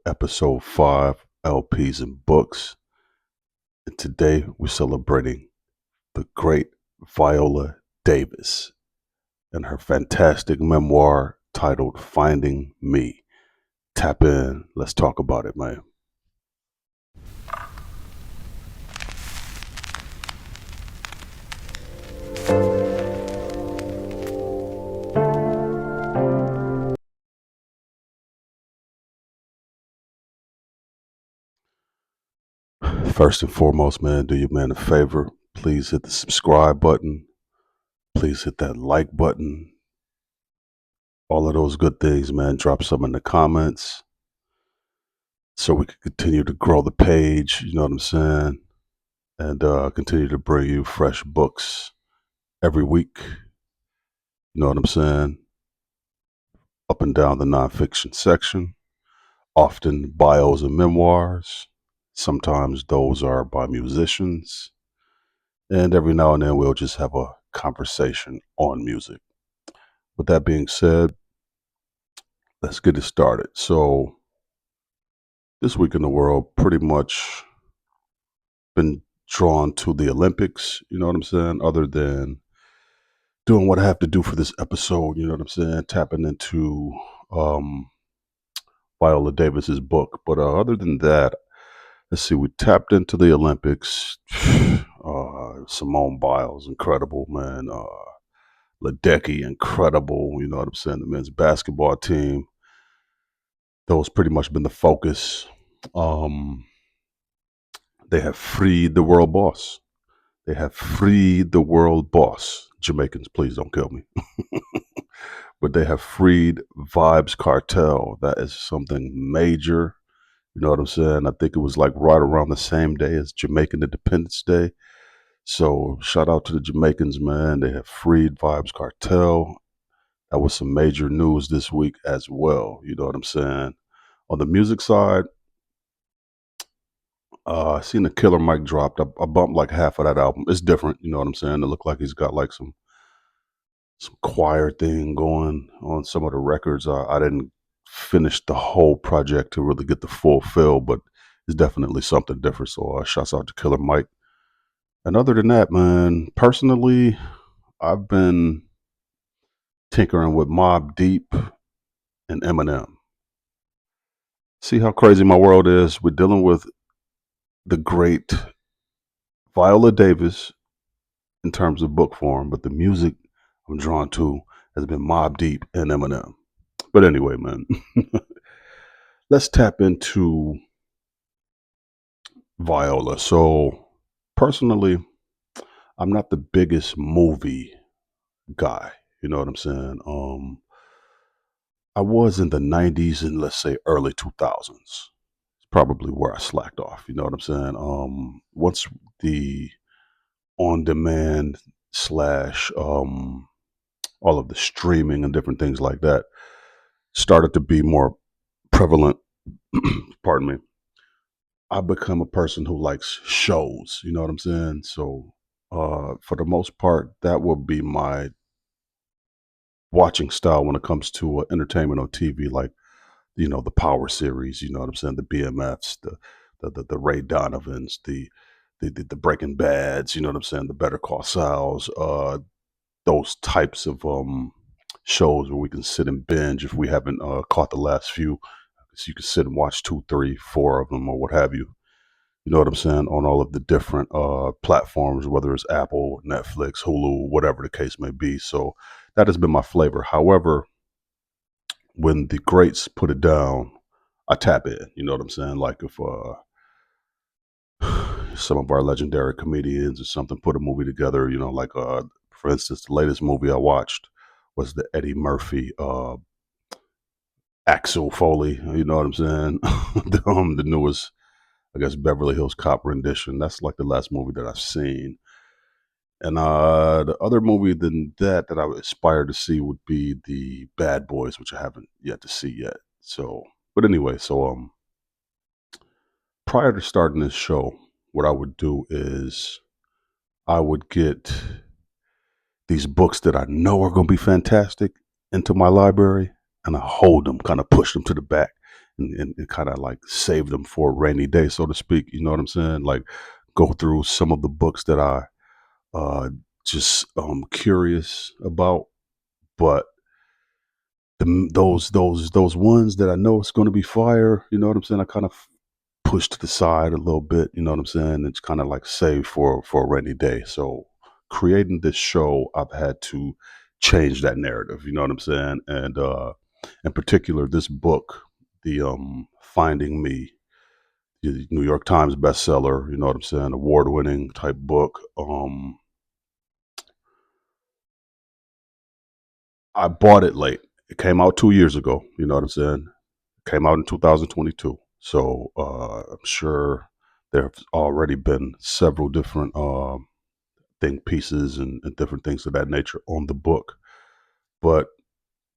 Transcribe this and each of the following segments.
episode 5, LPs and Books. And today we're celebrating the great Viola Davis and her fantastic memoir titled Finding Me. Tap in. Let's talk about it, man. First and foremost, man, do your man a favor. Please hit the subscribe button. Please hit that like button. All of those good things, man. Drop some in the comments so we can continue to grow the page. You know what I'm saying? And continue to bring you fresh books every week. You know what I'm saying? Up and down the nonfiction section, often bios and memoirs. Sometimes those are by musicians. And every now and then we'll just have a conversation on music. With that being said, let's get it started. So, this week in the world, pretty much been drawn to the Olympics. You know what I'm saying? Other than doing what I have to do for this episode, you know what I'm saying? Tapping into um, Viola Davis's book. But other than that, let's see, we tapped into the Olympics. Simone Biles, incredible, man. Ledecky, incredible. You know what I'm saying? The men's basketball team. Those pretty much been the focus. Um, they have freed the world boss. They have freed the world boss. Jamaicans, please don't kill me. But they have freed Vibes Cartel. That is something major. You know what I'm saying? I think it was like right around the same day as Jamaican Independence Day. So shout out to the Jamaicans, man. They have freed Vibes Cartel. That was some major news this week as well. You know what I'm saying? On the music side, I seen the Killer Mike dropped. I bumped like half of that album. It's different, you know what I'm saying? It looked like he's got like some choir thing going on some of the records. I didn't finish the whole project to really get the full feel, but it's definitely something different. So shouts out to Killer Mike. And other than that, man, personally, I've been tinkering with Mob Deep and Eminem. See how crazy my world is? We're dealing with the great Viola Davis in terms of book form, but the music I'm drawn to has been Mob Deep and Eminem. But anyway, man, let's tap into Viola. So, personally, I'm not the biggest movie guy. You know what I'm saying? I was in the 90s and let's say early 2000s. It's probably where I slacked off. You know what I'm saying? Once the on demand slash all of the streaming and different things like that started to be more prevalent, pardon me, I become a person who likes shows. You know what I'm saying? So, for the most part, that will be my watching style when it comes to entertainment on TV, like the Power series. You know what I'm saying? The BMFs, the Ray Donovans, the Breaking Bads. You know what I'm saying? The Better Call Sauls. Those types of shows where we can sit and binge if we haven't caught the last few. So you can sit and watch two, three, four of them or what have you. You know what I'm saying? On all of the different platforms, whether it's Apple, Netflix, Hulu, whatever the case may be. So that has been my flavor. However, when the greats put it down, I tap in. You know what I'm saying? Like if some of our legendary comedians or something put a movie together, like for instance, the latest movie I watched was the Eddie Murphy Axel Foley. You know what I'm saying? The newest, I guess, Beverly Hills Cop rendition. That's like the last movie that I've seen. And the other movie than that I would aspire to see would be the Bad Boys, which I haven't yet to see yet. So, but anyway, so prior to starting this show, what I would do is I would get these books that I know are going to be fantastic into my library, and I hold them, kind of push them to the back, and kind of like save them for a rainy day, so to speak. You know what I'm saying? Like go through some of the books that I uh, just curious about, but those ones that I know it's going to be fire. You know what I'm saying? I kind of push to the side a little bit. You know what I'm saying? It's kind of like save for a rainy day. So creating this show, I've had to change that narrative. You know what I'm saying? And in particular, this book, the Finding Me, the New York Times bestseller. You know what I'm saying? Award winning type book. I bought it late. It came out 2 years ago. You know what I'm saying? It came out in 2022. So I'm sure there have already been several different think pieces and different things of that nature on the book, but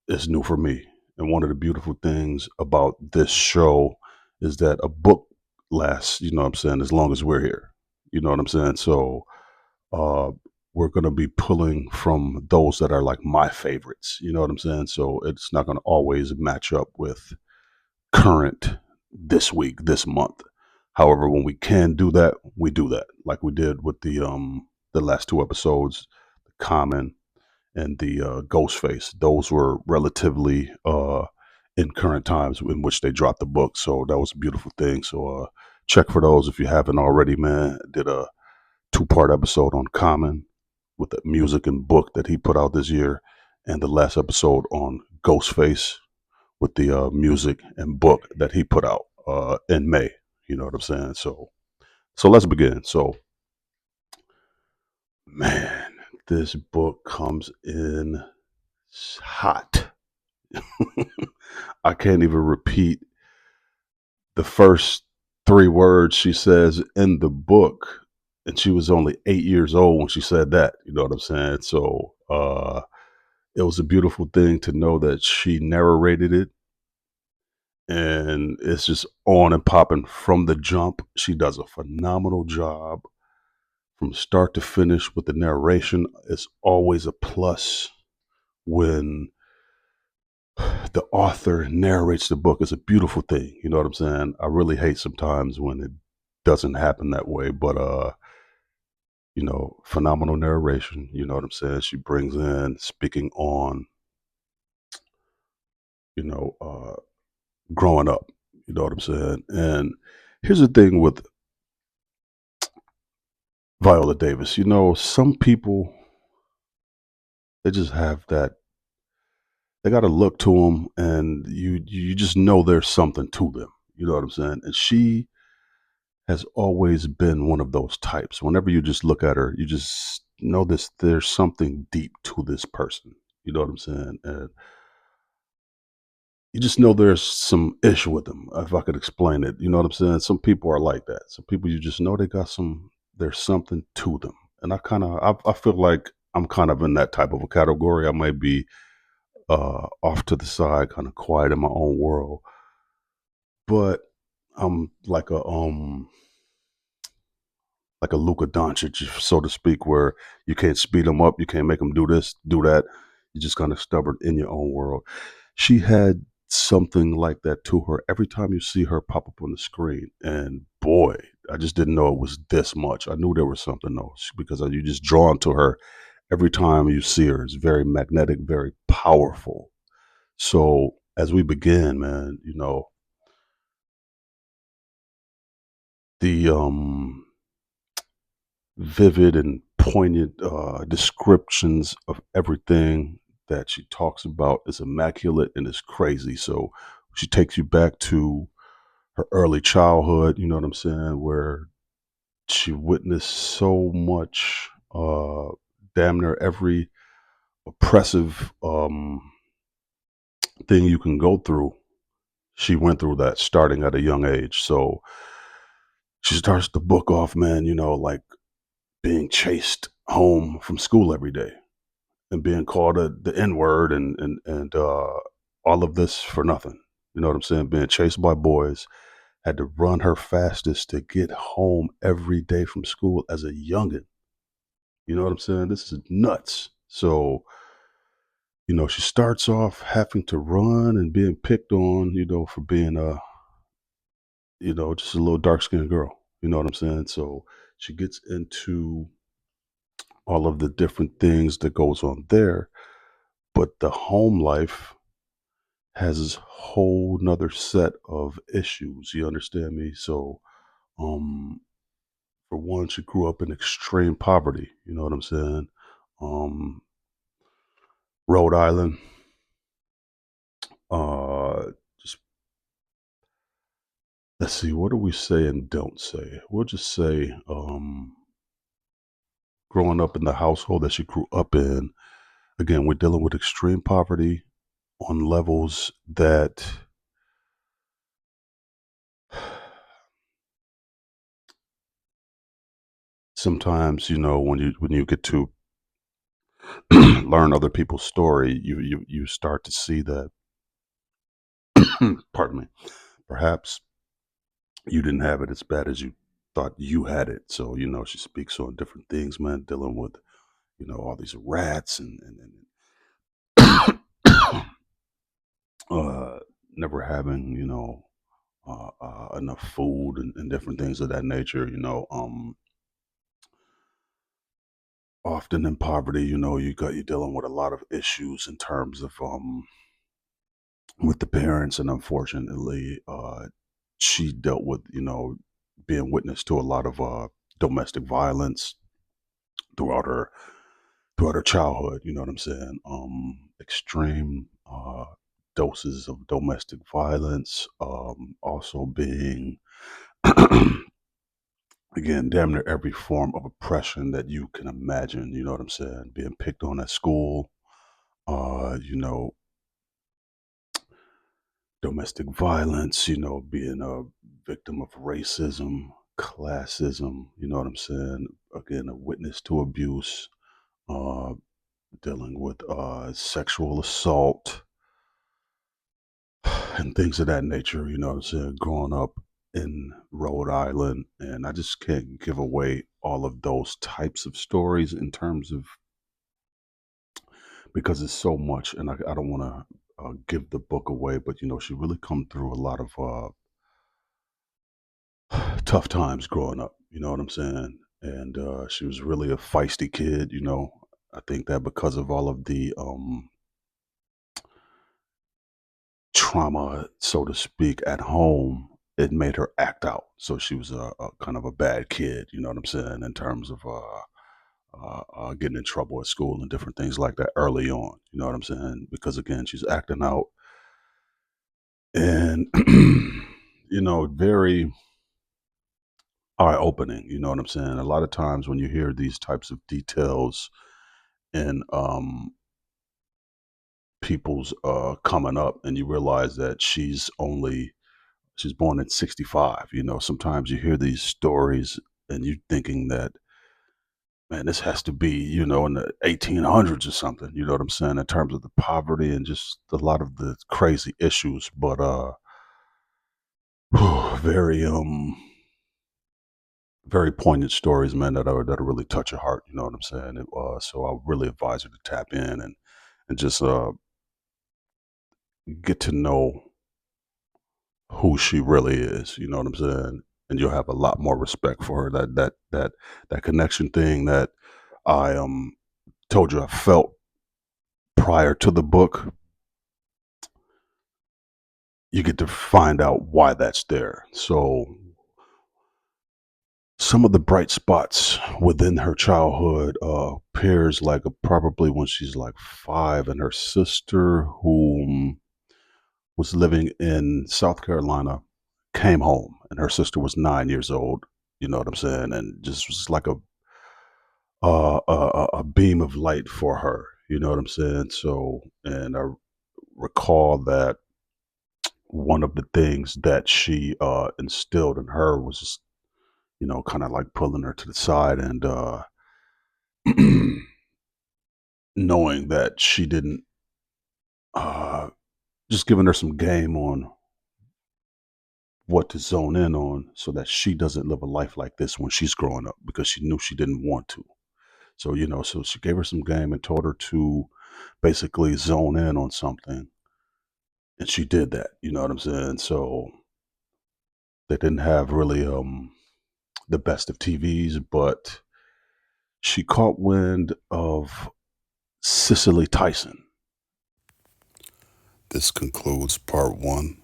it's new for me. And one of the beautiful things about this show is that a book lasts, you know what I'm saying, as long as we're here. You know what I'm saying? So uh, we're going to be pulling from those that are like my favorites. You know what I'm saying? So it's not going to always match up with current this week, this month. However, when we can do that, we do that, like we did with the last two episodes, the Common and the Ghostface. Those were relatively in current times in which they dropped the book, so that was a beautiful thing. So check for those if you haven't already, man. I did a two-part episode on Common with the music and book that he put out this year, and the last episode on Ghostface with the music and book that he put out in May. You know what I'm saying? So let's begin. So, man, this book comes in hot. I can't even repeat the first three words she says in the book. And she was only 8 years old when she said that. You know what I'm saying? So it was a beautiful thing to know that she narrated it, and it's just on and popping from the jump. She does a phenomenal job from start to finish with the narration. It's always a plus when the author narrates the book. It's a beautiful thing. You know what I'm saying? I really hate sometimes when it doesn't happen that way, but phenomenal narration. You know what I'm saying? She brings in speaking on, you know, growing up. You know what I'm saying? And here's the thing with Viola Davis. Some people, they just have that. They got to look to them, and you just know there's something to them. You know what I'm saying? And she has always been one of those types. Whenever you just look at her, you just know this. There's something deep to this person. You know what I'm saying? And you just know there's some issue with them. If I could explain it, you know what I'm saying? Some people are like that. Some people you just know they got some. There's something to them, and I feel like I'm kind of in that type of a category. I might be off to the side, kind of quiet in my own world, but I'm like a Luka Doncic, so to speak, where you can't speed him up, you can't make him do this, do that. You're just kind of stubborn in your own world. She had something like that to her every time you see her pop up on the screen. And boy, I just didn't know it was this much. I knew there was something else because you just drawn to her every time you see her. It's very magnetic, very powerful. So as we begin, man, the vivid and poignant descriptions of everything that she talks about is immaculate and is crazy. So she takes you back to her early childhood, you know what I'm saying, where she witnessed so much, damn near every oppressive thing you can go through. She went through that starting at a young age. So she starts the book off, man, like being chased home from school every day and being called the N word and all of this for nothing. You know what I'm saying? Being chased by boys, had to run her fastest to get home every day from school as a youngin. You know what I'm saying? This is nuts. So, she starts off having to run and being picked on, for being just a little dark skinned girl. You know what I'm saying? So she gets into all of the different things that goes on there, but the home life has this whole nother set of issues. You understand me? So, um, for one, she grew up in extreme poverty. You know what I'm saying? Um, Rhode Island. Just let's see. What do we say and don't say? We'll just say, growing up in the household that she grew up in. Again, we're dealing with extreme poverty on levels that sometimes, when you get to learn other people's story, you start to see that, pardon me, perhaps you didn't have it as bad as you thought you had it. So, she speaks on different things, man, dealing with, all these rats and uh, never having, enough food and different things of that nature, often in poverty, you're dealing with a lot of issues in terms of, with the parents, and unfortunately, she dealt with, being witness to a lot of domestic violence throughout her throughout her childhood. You know what I'm saying? Extreme doses of domestic violence, also being again damn near every form of oppression that you can imagine. You know what I'm saying? Being picked on at school, uh, you know, domestic violence, being a victim of racism, classism, you know what I'm saying? Again, a witness to abuse, uh, dealing with sexual assault and things of that nature, you know what I'm saying? Growing up in Rhode Island, and I just can't give away all of those types of stories in terms of because it's so much, and I don't want to give the book away, but she really come through a lot of tough times growing up. You know what I'm saying? And she was really a feisty kid. I think that because of all of the trauma, so to speak, at home, it made her act out. So she was a kind of a bad kid. You know what I'm saying? In terms of getting in trouble at school and different things like that early on. You know what I'm saying? Because again, she's acting out and very eye opening. You know what I'm saying? A lot of times when you hear these types of details in people's coming up, and you realize that she's born in 65. Sometimes you hear these stories and you're thinking that, man, this has to be, in the 1800s or something. You know what I'm saying? In terms of the poverty and just a lot of the crazy issues. But very very poignant stories, man, that'll really touch your heart. You know what I'm saying? So I really advise you to tap in and just get to know who she really is. You know what I'm saying? And you'll have a lot more respect for her. That connection thing that I told you I felt prior to the book, you get to find out why that's there. So some of the bright spots within her childhood appears like probably when she's like 5, and her sister, who was living in South Carolina, came home, and her sister was 9 years old. You know what I'm saying? And just was like a beam of light for her. You know what I'm saying? So, and I recall that one of the things that she instilled in her was just, kind of like pulling her to the side and knowing that she didn't, uh, just giving her some game on what to zone in on so that she doesn't live a life like this when she's growing up, because she knew she didn't want to. So, so she gave her some game and taught her to basically zone in on something. And she did that. You know what I'm saying? So They didn't have really the best of TVs, but she caught wind of Cicely Tyson. This concludes part one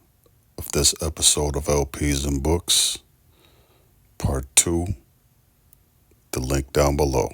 of this episode of LPs and Books. Part two, the link down below.